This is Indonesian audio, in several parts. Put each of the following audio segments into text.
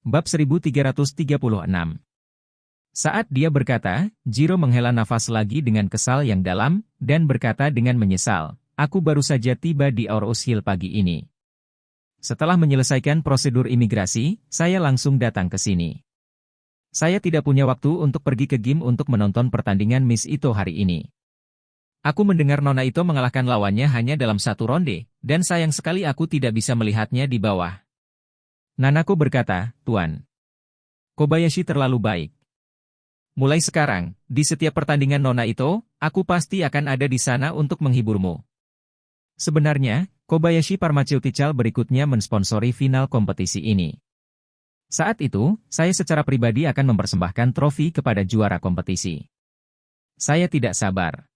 Bab 1336. Saat dia berkata, Jiro menghela nafas lagi dengan kesal yang dalam, dan berkata dengan menyesal, aku baru saja tiba di Aurous Hill pagi ini. Setelah menyelesaikan prosedur imigrasi, saya langsung datang ke sini. Saya tidak punya waktu untuk pergi ke gym untuk menonton pertandingan Miss Ito hari ini. Aku mendengar Nona Ito mengalahkan lawannya hanya dalam satu ronde, dan sayang sekali aku tidak bisa melihatnya di bawah. Nanako berkata, Tuan. Kobayashi terlalu baik. Mulai sekarang, di setiap pertandingan Nona Ito, aku pasti akan ada di sana untuk menghiburmu. Sebenarnya, Kobayashi Pharmaceutical berikutnya mensponsori final kompetisi ini. Saat itu, saya secara pribadi akan mempersembahkan trofi kepada juara kompetisi. Saya tidak sabar.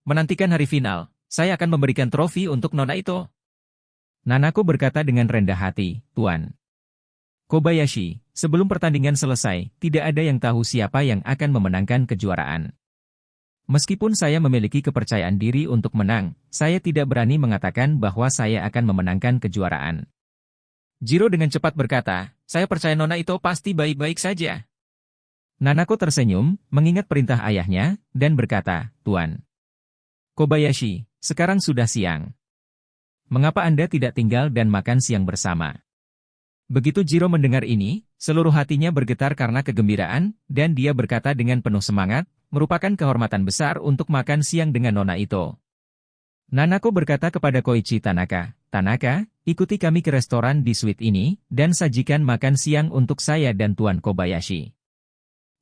Menantikan hari final, saya akan memberikan trofi untuk Nona Ito. Nanako berkata dengan rendah hati, Tuan. Kobayashi, sebelum pertandingan selesai, tidak ada yang tahu siapa yang akan memenangkan kejuaraan. Meskipun saya memiliki kepercayaan diri untuk menang, saya tidak berani mengatakan bahwa saya akan memenangkan kejuaraan. Jiro dengan cepat berkata, saya percaya Nona Ito pasti baik-baik saja. Nanako tersenyum, mengingat perintah ayahnya, dan berkata, Tuan. Kobayashi, sekarang sudah siang. Mengapa Anda tidak tinggal dan makan siang bersama? Begitu Jiro mendengar ini, seluruh hatinya bergetar karena kegembiraan, dan dia berkata dengan penuh semangat, merupakan kehormatan besar untuk makan siang dengan Nona Ito. Nanako berkata kepada Koichi Tanaka, Tanaka, ikuti kami ke restoran di suite ini, dan sajikan makan siang untuk saya dan Tuan Kobayashi.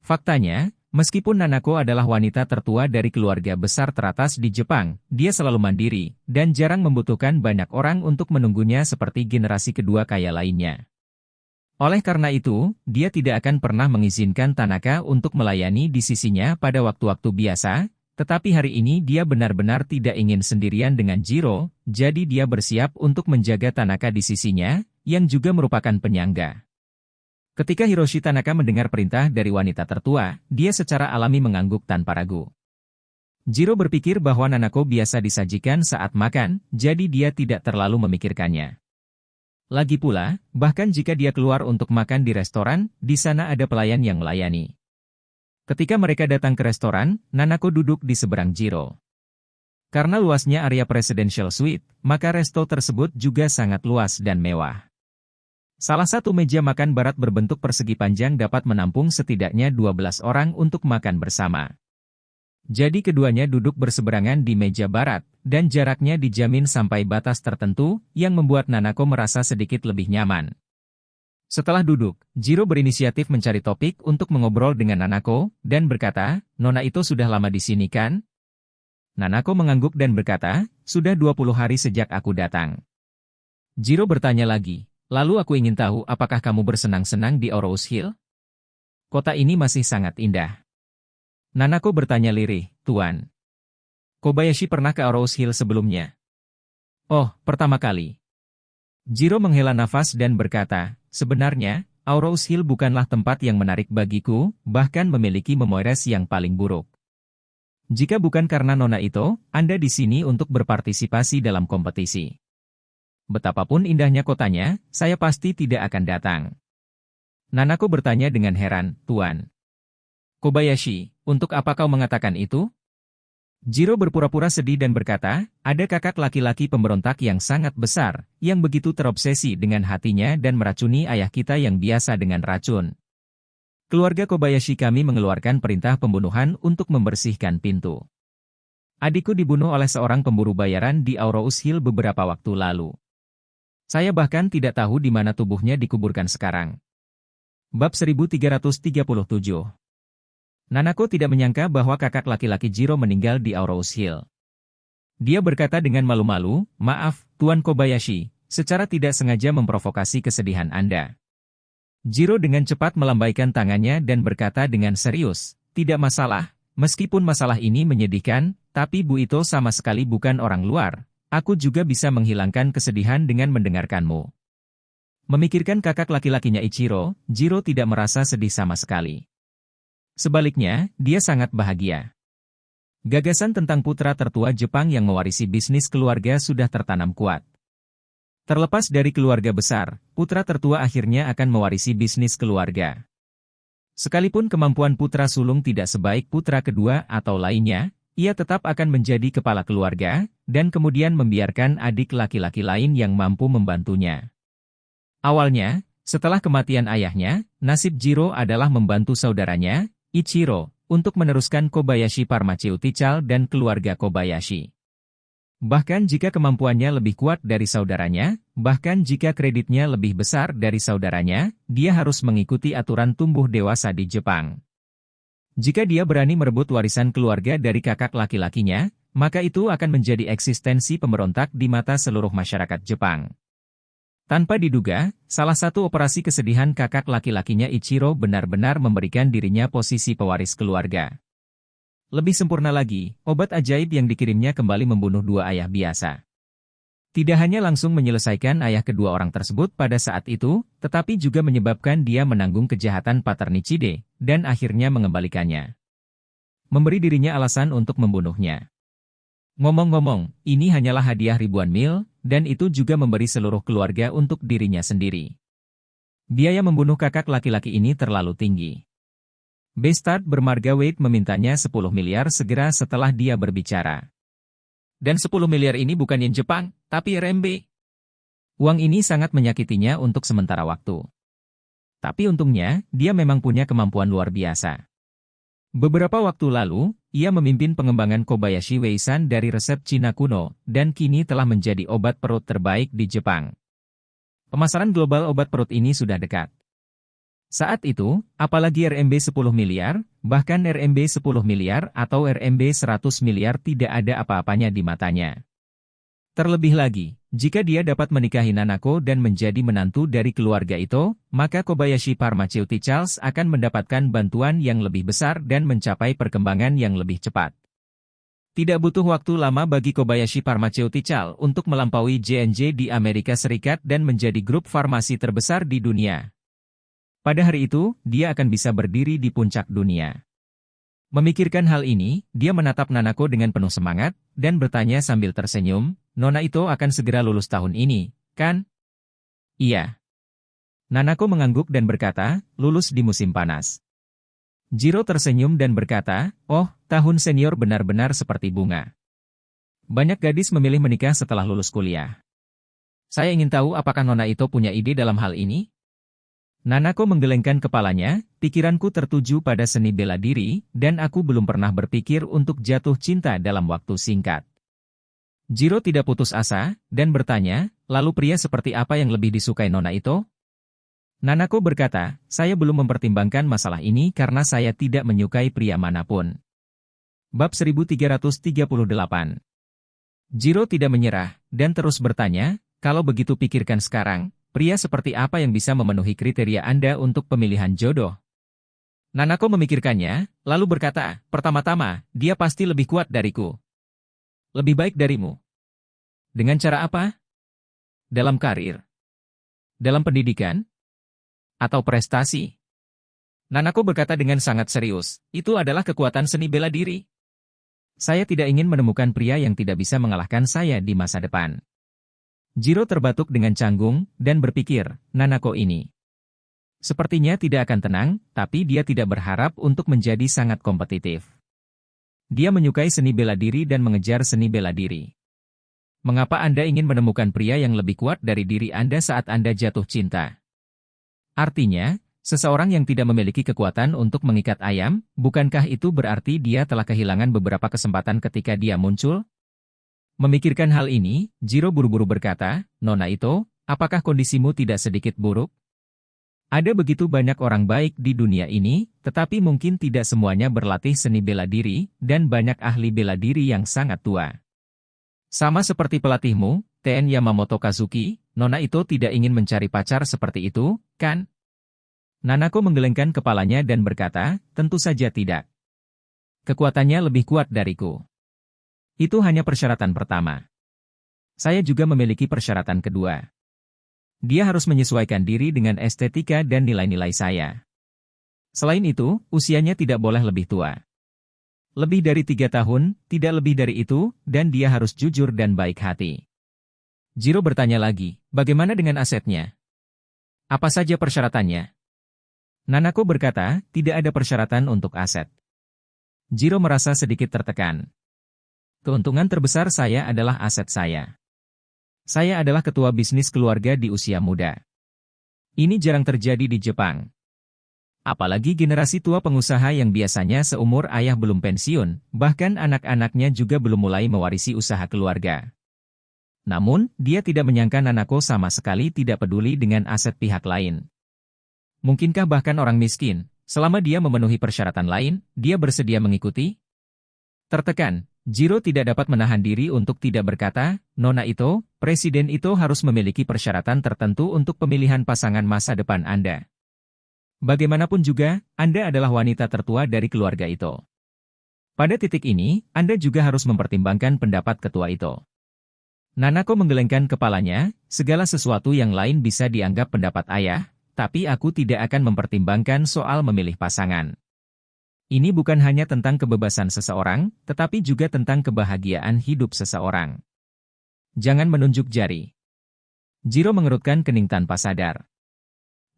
Faktanya, meskipun Nanako adalah wanita tertua dari keluarga besar teratas di Jepang, dia selalu mandiri, dan jarang membutuhkan banyak orang untuk menunggunya seperti generasi kedua kaya lainnya. Oleh karena itu, dia tidak akan pernah mengizinkan Tanaka untuk melayani di sisinya pada waktu-waktu biasa, tetapi hari ini dia benar-benar tidak ingin sendirian dengan Jiro, jadi dia bersiap untuk menjaga Tanaka di sisinya, yang juga merupakan penyangga. Ketika Hiroshi Tanaka mendengar perintah dari wanita tertua, dia secara alami mengangguk tanpa ragu. Jiro berpikir bahwa Nanako biasa disajikan saat makan, jadi dia tidak terlalu memikirkannya. Lagi pula, bahkan jika dia keluar untuk makan di restoran, di sana ada pelayan yang melayani. Ketika mereka datang ke restoran, Nanako duduk di seberang Jiro. Karena luasnya area Presidential Suite, maka resto tersebut juga sangat luas dan mewah. Salah satu meja makan barat berbentuk persegi panjang dapat menampung setidaknya 12 orang untuk makan bersama. Jadi keduanya duduk berseberangan di meja barat, dan jaraknya dijamin sampai batas tertentu, yang membuat Nanako merasa sedikit lebih nyaman. Setelah duduk, Jiro berinisiatif mencari topik untuk mengobrol dengan Nanako, dan berkata, Nona Ito sudah lama di sini kan? Nanako mengangguk dan berkata, sudah 20 hari sejak aku datang. Jiro bertanya lagi, lalu aku ingin tahu apakah kamu bersenang-senang di Aurous Hill? Kota ini masih sangat indah. Nanako bertanya lirih, Tuan. Kobayashi pernah ke Aurous Hill sebelumnya? Oh, pertama kali. Jiro menghela nafas dan berkata, sebenarnya, Aurous Hill bukanlah tempat yang menarik bagiku, bahkan memiliki memories yang paling buruk. Jika bukan karena Nona Ito, Anda di sini untuk berpartisipasi dalam kompetisi. Betapapun indahnya kotanya, saya pasti tidak akan datang. Nanako bertanya dengan heran, Tuan. Kobayashi, untuk apa kau mengatakan itu? Jiro berpura-pura sedih dan berkata, ada kakak laki-laki pemberontak yang sangat besar, yang begitu terobsesi dengan hatinya dan meracuni ayah kita yang biasa dengan racun. Keluarga Kobayashi kami mengeluarkan perintah pembunuhan untuk membersihkan pintu. Adikku dibunuh oleh seorang pemburu bayaran di Aurous Hill beberapa waktu lalu. Saya bahkan tidak tahu di mana tubuhnya dikuburkan sekarang. Bab 1337. Nanako tidak menyangka bahwa kakak laki-laki Jiro meninggal di Aurous Hill. Dia berkata dengan malu-malu, maaf, Tuan Kobayashi, secara tidak sengaja memprovokasi kesedihan Anda. Jiro dengan cepat melambaikan tangannya dan berkata dengan serius, tidak masalah, meskipun masalah ini menyedihkan, tapi Bu Ito sama sekali bukan orang luar, aku juga bisa menghilangkan kesedihan dengan mendengarkanmu. Memikirkan kakak laki-lakinya Ichiro, Jiro tidak merasa sedih sama sekali. Sebaliknya, dia sangat bahagia. Gagasan tentang putra tertua Jepang yang mewarisi bisnis keluarga sudah tertanam kuat. Terlepas dari keluarga besar, putra tertua akhirnya akan mewarisi bisnis keluarga. Sekalipun kemampuan putra sulung tidak sebaik putra kedua atau lainnya, ia tetap akan menjadi kepala keluarga, dan kemudian membiarkan adik laki-laki lain yang mampu membantunya. Awalnya, setelah kematian ayahnya, nasib Jiro adalah membantu saudaranya, Ichiro, untuk meneruskan Kobayashi Pharmaceutical dan keluarga Kobayashi. Bahkan jika kemampuannya lebih kuat dari saudaranya, bahkan jika kreditnya lebih besar dari saudaranya, dia harus mengikuti aturan tumbuh dewasa di Jepang. Jika dia berani merebut warisan keluarga dari kakak laki-lakinya, maka itu akan menjadi eksistensi pemberontak di mata seluruh masyarakat Jepang. Tanpa diduga, salah satu operasi kesedihan kakak laki-lakinya Ichiro benar-benar memberikan dirinya posisi pewaris keluarga. Lebih sempurna lagi, obat ajaib yang dikirimnya kembali membunuh dua ayah biasa. Tidak hanya langsung menyelesaikan ayah kedua orang tersebut pada saat itu, tetapi juga menyebabkan dia menanggung kejahatan paternicide, dan akhirnya mengembalikannya. Memberi dirinya alasan untuk membunuhnya. Ngomong-ngomong, ini hanyalah hadiah ribuan mil, dan itu juga memberi seluruh keluarga untuk dirinya sendiri. Biaya membunuh kakak laki-laki ini terlalu tinggi. Bestard bermarga Wade memintanya 10 miliar segera setelah dia berbicara. Dan 10 miliar ini bukan yen Jepang, tapi RMB. Uang ini sangat menyakitinya untuk sementara waktu. Tapi untungnya, dia memang punya kemampuan luar biasa. Beberapa waktu lalu, ia memimpin pengembangan Kobayashi Weisan dari resep Cina kuno, dan kini telah menjadi obat perut terbaik di Jepang. Pemasaran global obat perut ini sudah dekat. Saat itu, apalagi RMB 10 miliar, bahkan RMB 10 miliar atau RMB 100 miliar tidak ada apa-apanya di matanya. Terlebih lagi, jika dia dapat menikahi Nanako dan menjadi menantu dari keluarga itu, maka Kobayashi Pharmaceuticals akan mendapatkan bantuan yang lebih besar dan mencapai perkembangan yang lebih cepat. Tidak butuh waktu lama bagi Kobayashi Pharmaceutical untuk melampaui J&J di Amerika Serikat dan menjadi grup farmasi terbesar di dunia. Pada hari itu, dia akan bisa berdiri di puncak dunia. Memikirkan hal ini, dia menatap Nanako dengan penuh semangat, dan bertanya sambil tersenyum, Nona itu akan segera lulus tahun ini, kan? Iya. Nanako mengangguk dan berkata, lulus di musim panas. Jiro tersenyum dan berkata, oh, tahun senior benar-benar seperti bunga. Banyak gadis memilih menikah setelah lulus kuliah. Saya ingin tahu apakah Nona itu punya ide dalam hal ini? Nanako menggelengkan kepalanya, pikiranku tertuju pada seni bela diri, dan aku belum pernah berpikir untuk jatuh cinta dalam waktu singkat. Jiro tidak putus asa, dan bertanya, lalu pria seperti apa yang lebih disukai Nona itu? Nanako berkata, saya belum mempertimbangkan masalah ini karena saya tidak menyukai pria manapun. Bab 1338. Jiro tidak menyerah, dan terus bertanya, kalau begitu pikirkan sekarang, pria seperti apa yang bisa memenuhi kriteria Anda untuk pemilihan jodoh? Nanako memikirkannya, lalu berkata, pertama-tama, dia pasti lebih kuat dariku. Lebih baik darimu. Dengan cara apa? Dalam karir. Dalam pendidikan? Atau prestasi? Nanako berkata dengan sangat serius, itu adalah kekuatan seni bela diri. Saya tidak ingin menemukan pria yang tidak bisa mengalahkan saya di masa depan. Jiro terbatuk dengan canggung, dan berpikir, Nanako ini sepertinya tidak akan tenang, tapi dia tidak berharap untuk menjadi sangat kompetitif. Dia menyukai seni bela diri dan mengejar seni bela diri. Mengapa Anda ingin menemukan pria yang lebih kuat dari diri Anda saat Anda jatuh cinta? Artinya, seseorang yang tidak memiliki kekuatan untuk mengikat ayam, bukankah itu berarti dia telah kehilangan beberapa kesempatan ketika dia muncul? Memikirkan hal ini, Jiro buru-buru berkata, Nona itu, apakah kondisimu tidak sedikit buruk? Ada begitu banyak orang baik di dunia ini, tetapi mungkin tidak semuanya berlatih seni bela diri, dan banyak ahli bela diri yang sangat tua. Sama seperti pelatihmu, TN Yamamoto Kazuki, Nona itu tidak ingin mencari pacar seperti itu, kan? Nanako menggelengkan kepalanya dan berkata, tentu saja tidak. Kekuatannya lebih kuat dariku. Itu hanya persyaratan pertama. Saya juga memiliki persyaratan kedua. Dia harus menyesuaikan diri dengan estetika dan nilai-nilai saya. Selain itu, usianya tidak boleh lebih tua. Lebih dari 3 tahun, tidak lebih dari itu, dan dia harus jujur dan baik hati. Jiro bertanya lagi, bagaimana dengan asetnya? Apa saja persyaratannya? Nanako berkata, tidak ada persyaratan untuk aset. Jiro merasa sedikit tertekan. Keuntungan terbesar saya adalah aset saya. Saya adalah ketua bisnis keluarga di usia muda. Ini jarang terjadi di Jepang. Apalagi generasi tua pengusaha yang biasanya seumur ayah belum pensiun, bahkan anak-anaknya juga belum mulai mewarisi usaha keluarga. Namun, dia tidak menyangka Nanako sama sekali tidak peduli dengan aset pihak lain. Mungkinkah bahkan orang miskin, selama dia memenuhi persyaratan lain, dia bersedia mengikuti? Tertekan, Jiro tidak dapat menahan diri untuk tidak berkata, Nona Ito, presiden itu harus memiliki persyaratan tertentu untuk pemilihan pasangan masa depan Anda. Bagaimanapun juga, Anda adalah wanita tertua dari keluarga itu. Pada titik ini, Anda juga harus mempertimbangkan pendapat ketua itu. Nanako menggelengkan kepalanya, segala sesuatu yang lain bisa dianggap pendapat ayah, tapi aku tidak akan mempertimbangkan soal memilih pasangan. Ini bukan hanya tentang kebebasan seseorang, tetapi juga tentang kebahagiaan hidup seseorang. Jangan menunjuk jari. Jiro mengerutkan kening tanpa sadar.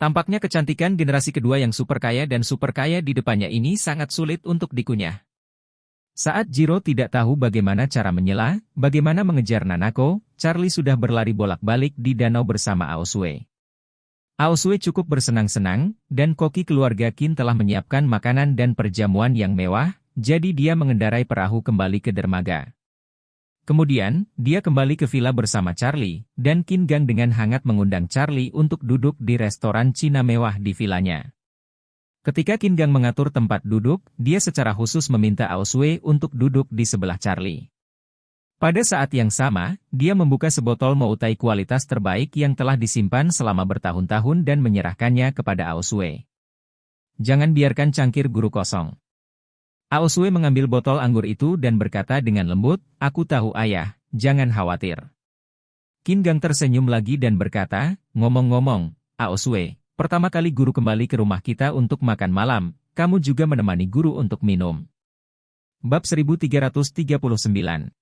Tampaknya kecantikan generasi kedua yang super kaya dan super kaya di depannya ini sangat sulit untuk dikunyah. Saat Jiro tidak tahu bagaimana cara menyela, bagaimana mengejar Nanako, Charlie sudah berlari bolak-balik di danau bersama Aosue. Aosue cukup bersenang-senang, dan koki keluarga Kin telah menyiapkan makanan dan perjamuan yang mewah, jadi dia mengendarai perahu kembali ke dermaga. Kemudian, dia kembali ke villa bersama Charlie, dan Kin Gang dengan hangat mengundang Charlie untuk duduk di restoran Cina mewah di villanya. Ketika Kin Gang mengatur tempat duduk, dia secara khusus meminta Aosue untuk duduk di sebelah Charlie. Pada saat yang sama, dia membuka sebotol Moutai kualitas terbaik yang telah disimpan selama bertahun-tahun dan menyerahkannya kepada Aosue. Jangan biarkan cangkir guru kosong. Aosue mengambil botol anggur itu dan berkata dengan lembut, aku tahu ayah, jangan khawatir. Kin Gang tersenyum lagi dan berkata, ngomong-ngomong, Aosue, pertama kali guru kembali ke rumah kita untuk makan malam, kamu juga menemani guru untuk minum. Bab 1339.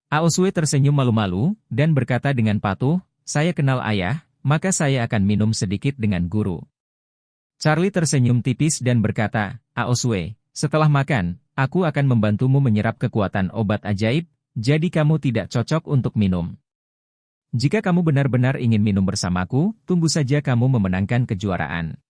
Aosue tersenyum malu-malu, dan berkata dengan patuh, saya kenal ayah, maka saya akan minum sedikit dengan guru. Charlie tersenyum tipis dan berkata, Aosue, setelah makan, aku akan membantumu menyerap kekuatan obat ajaib, jadi kamu tidak cocok untuk minum. Jika kamu benar-benar ingin minum bersamaku, tunggu saja kamu memenangkan kejuaraan.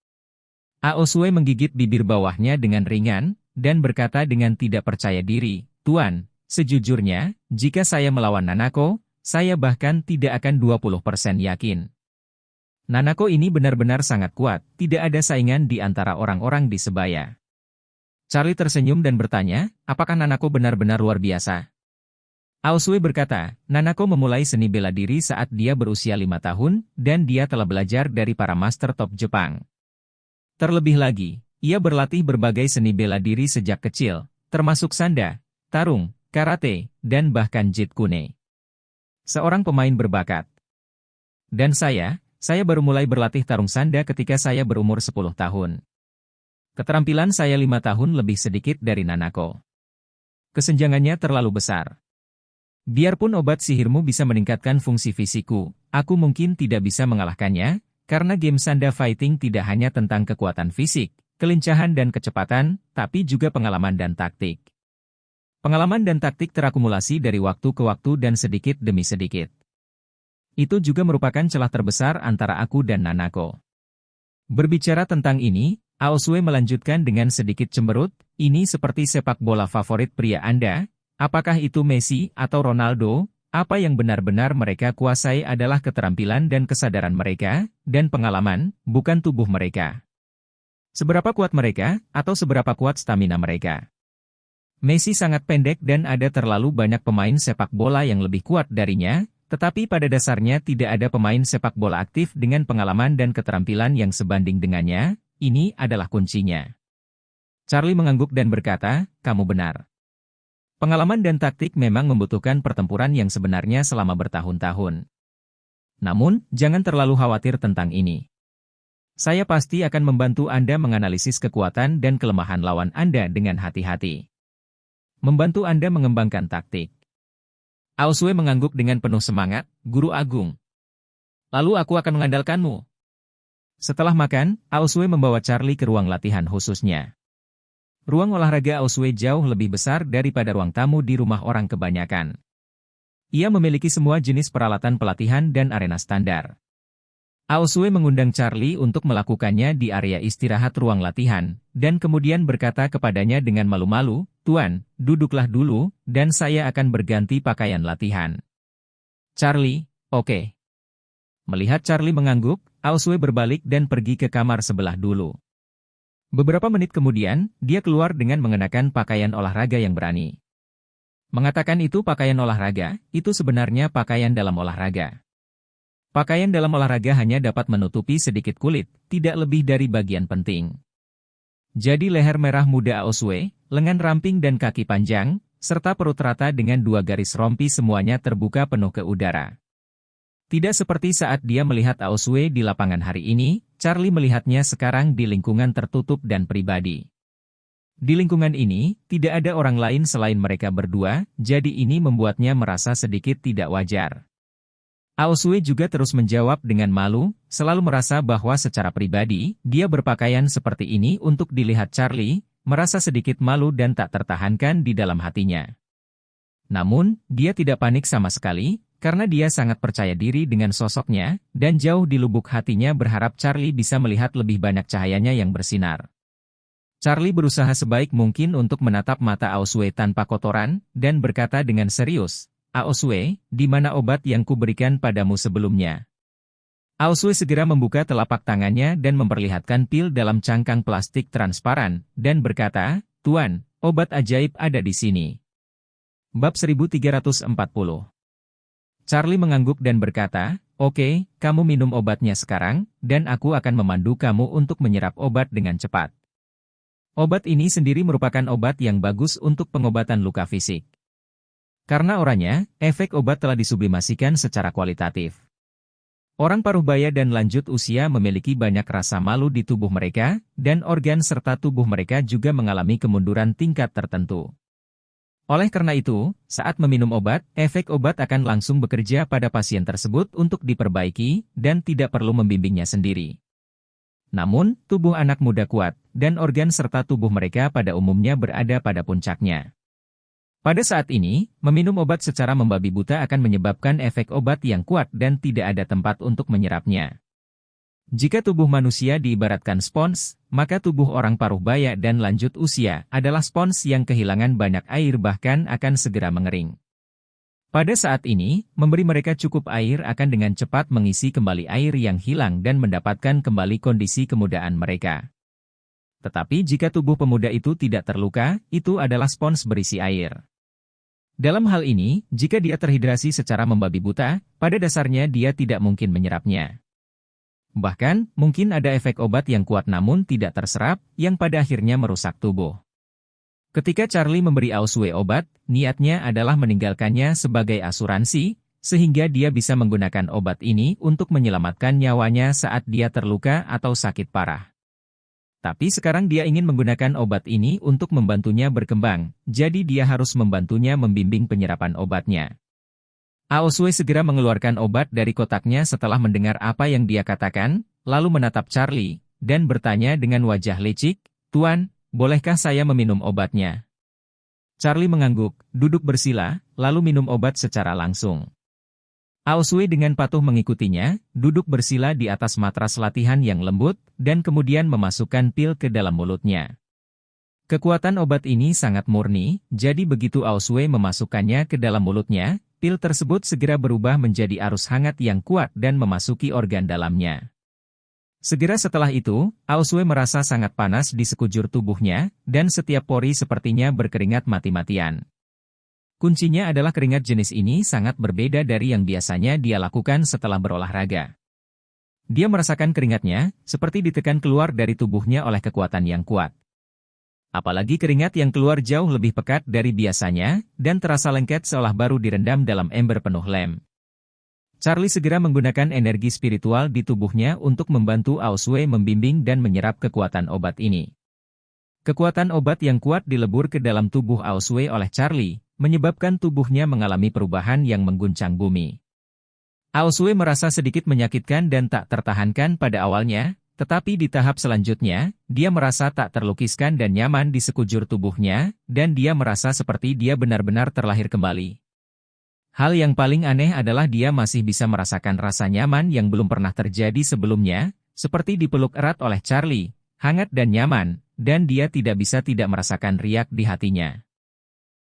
Aosue menggigit bibir bawahnya dengan ringan, dan berkata dengan tidak percaya diri, Tuan, sejujurnya, jika saya melawan Nanako, saya bahkan tidak akan 20% yakin. Nanako ini benar-benar sangat kuat, tidak ada saingan di antara orang-orang di sebaya. Charlie tersenyum dan bertanya, apakah Nanako benar-benar luar biasa? Aosue berkata, Nanako memulai seni bela diri saat dia berusia 5 tahun, dan dia telah belajar dari para master top Jepang. Terlebih lagi, ia berlatih berbagai seni bela diri sejak kecil, termasuk sanda, tarung, karate, dan bahkan Jeet Kune. Seorang pemain berbakat. Dan saya baru mulai berlatih tarung sanda ketika saya berumur 10 tahun. Keterampilan saya 5 tahun lebih sedikit dari Nanako. Kesenjangannya terlalu besar. Biarpun obat sihirmu bisa meningkatkan fungsi fisikku, aku mungkin tidak bisa mengalahkannya, karena game sanda fighting tidak hanya tentang kekuatan fisik, kelincahan dan kecepatan, tapi juga pengalaman dan taktik. Pengalaman dan taktik terakumulasi dari waktu ke waktu dan sedikit demi sedikit. Itu juga merupakan celah terbesar antara aku dan Nanako. Berbicara tentang ini, Aosue melanjutkan dengan sedikit cemberut, ini seperti sepak bola favorit pria Anda, apakah itu Messi atau Ronaldo, apa yang benar-benar mereka kuasai adalah keterampilan dan kesadaran mereka, dan pengalaman, bukan tubuh mereka. Seberapa kuat mereka, atau seberapa kuat stamina mereka. Messi sangat pendek dan ada terlalu banyak pemain sepak bola yang lebih kuat darinya, tetapi pada dasarnya tidak ada pemain sepak bola aktif dengan pengalaman dan keterampilan yang sebanding dengannya, ini adalah kuncinya. Charlie mengangguk dan berkata, kamu benar. Pengalaman dan taktik memang membutuhkan pertempuran yang sebenarnya selama bertahun-tahun. Namun, jangan terlalu khawatir tentang ini. Saya pasti akan membantu Anda menganalisis kekuatan dan kelemahan lawan Anda dengan hati-hati. Membantu Anda mengembangkan taktik. Aosue mengangguk dengan penuh semangat, Guru Agung. Lalu aku akan mengandalkanmu. Setelah makan, Aosue membawa Charlie ke ruang latihan khususnya. Ruang olahraga Aosue jauh lebih besar daripada ruang tamu di rumah orang kebanyakan. Ia memiliki semua jenis peralatan pelatihan dan arena standar. Aosue mengundang Charlie untuk melakukannya di area istirahat ruang latihan, dan kemudian berkata kepadanya dengan malu-malu, "Tuan, duduklah dulu, dan saya akan berganti pakaian latihan." Charlie, oke. Melihat Charlie mengangguk, Aosue berbalik dan pergi ke kamar sebelah dulu. Beberapa menit kemudian, dia keluar dengan mengenakan pakaian olahraga yang berani. Mengatakan itu pakaian olahraga, itu sebenarnya pakaian dalam olahraga. Pakaian dalam olahraga hanya dapat menutupi sedikit kulit, tidak lebih dari bagian penting. Jadi leher merah muda Aosue, lengan ramping dan kaki panjang, serta perut rata dengan 2 garis rompi semuanya terbuka penuh ke udara. Tidak seperti saat dia melihat Aosue di lapangan hari ini, Charlie melihatnya sekarang di lingkungan tertutup dan pribadi. Di lingkungan ini, tidak ada orang lain selain mereka berdua, jadi ini membuatnya merasa sedikit tidak wajar. Aosue juga terus menjawab dengan malu, selalu merasa bahwa secara pribadi, dia berpakaian seperti ini untuk dilihat Charlie, merasa sedikit malu dan tak tertahankan di dalam hatinya. Namun, dia tidak panik sama sekali, karena dia sangat percaya diri dengan sosoknya, dan jauh di lubuk hatinya berharap Charlie bisa melihat lebih banyak cahayanya yang bersinar. Charlie berusaha sebaik mungkin untuk menatap mata Aosue tanpa kotoran, dan berkata dengan serius, "Aosue, di mana obat yang kuberikan padamu sebelumnya?" Aosue segera membuka telapak tangannya dan memperlihatkan pil dalam cangkang plastik transparan, dan berkata, "Tuan, obat ajaib ada di sini." Bab 1340. Charlie mengangguk dan berkata, "Oke, kamu minum obatnya sekarang, dan aku akan memandu kamu untuk menyerap obat dengan cepat." Obat ini sendiri merupakan obat yang bagus untuk pengobatan luka fisik. Karena orangnya, efek obat telah disublimasikan secara kualitatif. Orang paruh baya dan lanjut usia memiliki banyak rasa malu di tubuh mereka, dan organ serta tubuh mereka juga mengalami kemunduran tingkat tertentu. Oleh karena itu, saat meminum obat, efek obat akan langsung bekerja pada pasien tersebut untuk diperbaiki, dan tidak perlu membimbingnya sendiri. Namun, tubuh anak muda kuat, dan organ serta tubuh mereka pada umumnya berada pada puncaknya. Pada saat ini, meminum obat secara membabi buta akan menyebabkan efek obat yang kuat dan tidak ada tempat untuk menyerapnya. Jika tubuh manusia diibaratkan spons, maka tubuh orang paruh baya dan lanjut usia adalah spons yang kehilangan banyak air bahkan akan segera mengering. Pada saat ini, memberi mereka cukup air akan dengan cepat mengisi kembali air yang hilang dan mendapatkan kembali kondisi kemudaan mereka. Tetapi jika tubuh pemuda itu tidak terluka, itu adalah spons berisi air. Dalam hal ini, jika dia terhidrasi secara membabi buta, pada dasarnya dia tidak mungkin menyerapnya. Bahkan, mungkin ada efek obat yang kuat namun tidak terserap, yang pada akhirnya merusak tubuh. Ketika Charlie memberi Aosue obat, niatnya adalah meninggalkannya sebagai asuransi, sehingga dia bisa menggunakan obat ini untuk menyelamatkan nyawanya saat dia terluka atau sakit parah. Tapi sekarang dia ingin menggunakan obat ini untuk membantunya berkembang, jadi dia harus membantunya membimbing penyerapan obatnya. Aosue segera mengeluarkan obat dari kotaknya setelah mendengar apa yang dia katakan, lalu menatap Charlie, dan bertanya dengan wajah licik, "Tuan, bolehkah saya meminum obatnya?" Charlie mengangguk, duduk bersila, lalu minum obat secara langsung. Aosue dengan patuh mengikutinya, duduk bersila di atas matras latihan yang lembut, dan kemudian memasukkan pil ke dalam mulutnya. Kekuatan obat ini sangat murni, jadi begitu Aosue memasukkannya ke dalam mulutnya, pil tersebut segera berubah menjadi arus hangat yang kuat dan memasuki organ dalamnya. Segera setelah itu, Aosue merasa sangat panas di sekujur tubuhnya, dan setiap pori sepertinya berkeringat mati-matian. Kuncinya adalah keringat jenis ini sangat berbeda dari yang biasanya dia lakukan setelah berolahraga. Dia merasakan keringatnya, seperti ditekan keluar dari tubuhnya oleh kekuatan yang kuat. Apalagi keringat yang keluar jauh lebih pekat dari biasanya, dan terasa lengket seolah baru direndam dalam ember penuh lem. Charlie segera menggunakan energi spiritual di tubuhnya untuk membantu Aosue membimbing dan menyerap kekuatan obat ini. Kekuatan obat yang kuat dilebur ke dalam tubuh Aosue oleh Charlie, menyebabkan tubuhnya mengalami perubahan yang mengguncang bumi. Aosue merasa sedikit menyakitkan dan tak tertahankan pada awalnya, tetapi di tahap selanjutnya, dia merasa tak terlukiskan dan nyaman di sekujur tubuhnya, dan dia merasa seperti dia benar-benar terlahir kembali. Hal yang paling aneh adalah dia masih bisa merasakan rasa nyaman yang belum pernah terjadi sebelumnya, seperti dipeluk erat oleh Charlie, hangat dan nyaman, dan dia tidak bisa tidak merasakan riak di hatinya.